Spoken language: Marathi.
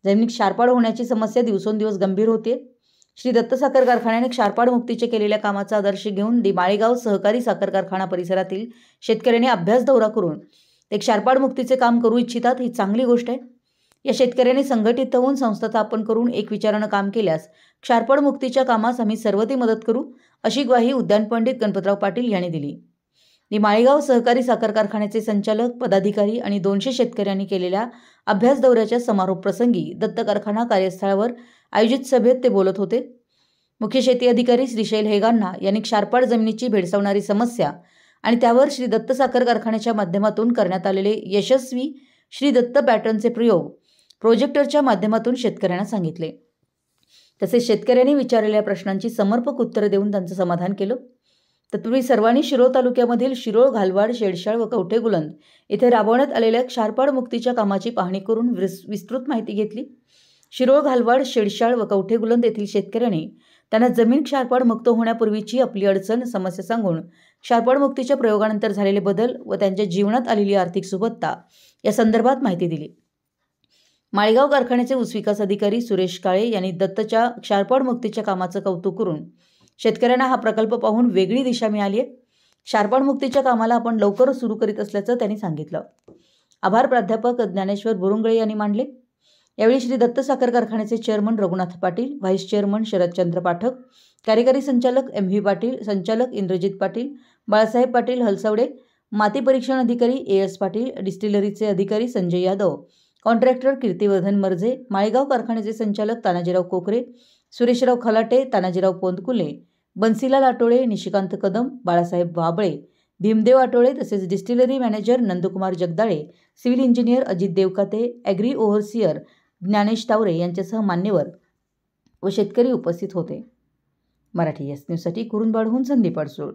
जमिनीत क्षारपाड होण्याची समस्या दिवसेंदिवस गंभीर होते। श्री दत्त साखर कारखान्याने क्षारपाड मुक्तीचे केलेल्या कामाचा आदर्श घेऊन माळेगाव सहकारी साखर कारखाना परिसरातील शेतकऱ्यांनी अभ्यास दौरा करून ते क्षारपाड मुक्तीचे काम करू इच्छितात, ही चांगली गोष्ट आहे। या शेतकऱ्यांनी संघटित होऊन संस्था स्थापन करून एक विचारानं काम केल्यास क्षारपाड मुक्तीच्या कामास आम्ही सर्वती मदत करू, अशी ग्वाही उद्यान पंडित गणपतराव पाटील यांनी दिली। माळेगाव सहकारी साखर कारखान्याचे संचालक, पदाधिकारी आणि 200 शेतकऱ्यांनी केलेल्या अभ्यास दौऱ्याच्या समारोप प्रसंगी दत्त कारखाना कार्यस्थळावर आयोजित सभेत ते बोलत होते। मुख्य शेती अधिकारी श्रीशैल हेगांना यांनी क्षारपाड जमिनीची भेडसावणारी समस्या आणि त्यावर श्री दत्त साखर कारखान्याच्या माध्यमातून करण्यात आलेले यशस्वी श्री दत्त पॅटर्नचे प्रयोग प्रोजेक्टरच्या माध्यमातून शेतकऱ्यांना सांगितले। तसेच शेतकऱ्यांनी विचारलेल्या प्रश्नांची समर्पक उत्तरे देऊन त्यांचं समाधान केलं। तत्पूर्वी सर्वांनी शिरोळ तालुक्यामधील शिरोळ, घालवाड, शेडशाळ व कवठेगुलंद येथे राबवण्यात आलेल्या क्षारपाड मुक्तीच्या कामाची पाहणी करून विस्तृत माहिती घेतली। शिरोळ, घालवाड, शेडशाळ व कवठेगुलंद येथील शेतकऱ्यांनी त्यांना जमीन क्षारपाड मुक्त होण्यापूर्वीची आपली अडचण, समस्या सांगून क्षारपाड मुक्तीच्या प्रयोगानंतर झालेले बदल व त्यांच्या जीवनात आलेली आर्थिक सुबत्ता या संदर्भात माहिती दिली। माळेगाव कारखान्याचे ऊसविकास अधिकारी सुरेश काळे यांनी दत्तच्या क्षारपाड मुक्तीच्या कामाचं कौतुक करून शेतकऱ्यांना हा प्रकल्प पाहून वेगळी दिशा मिळाली आहे। क्षारपाड मुक्तीच्या कामाला आपण लवकरच सुरू करीत असल्याचं त्यांनी सांगितलं। आभार प्राध्यापक ज्ञानेश्वर बुरुंगळे यांनी मांडले। यावेळी श्री दत्त साखर कारखान्याचे chairman Raghunath Patil, vice chairman Sharadchandra Pathak, कार्यकारी संचालक MV पाटील, संचालक इंद्रजित पाटील, बाळासाहेब पाटील हलसवडे, माती परीक्षण अधिकारी AS पाटील, डिस्टिलरीचे अधिकारी संजय यादव, कॉन्ट्रॅक्टर कीर्तिवर्धन मर्जे, माळेगाव कारखान्याचे संचालक तानाजीराव कोकरे, सुरेशराव खलाटे, तानाजीराव पोंदकुले, बन्सीलाल आटोळे, निशिकांत कदम, बाळासाहेब वाबळे, भीमदेव आटोळे तसेच distillery manager Nandkumar Jagdale, civil engineer Ajit Devkate, agri overseer Dnyanesh Taware यांच्यासह मान्यवर व शेतकरी उपस्थित होते। मराठी S न्यूजसाठी कुरुंदवाडहून संदीप अडसूळ।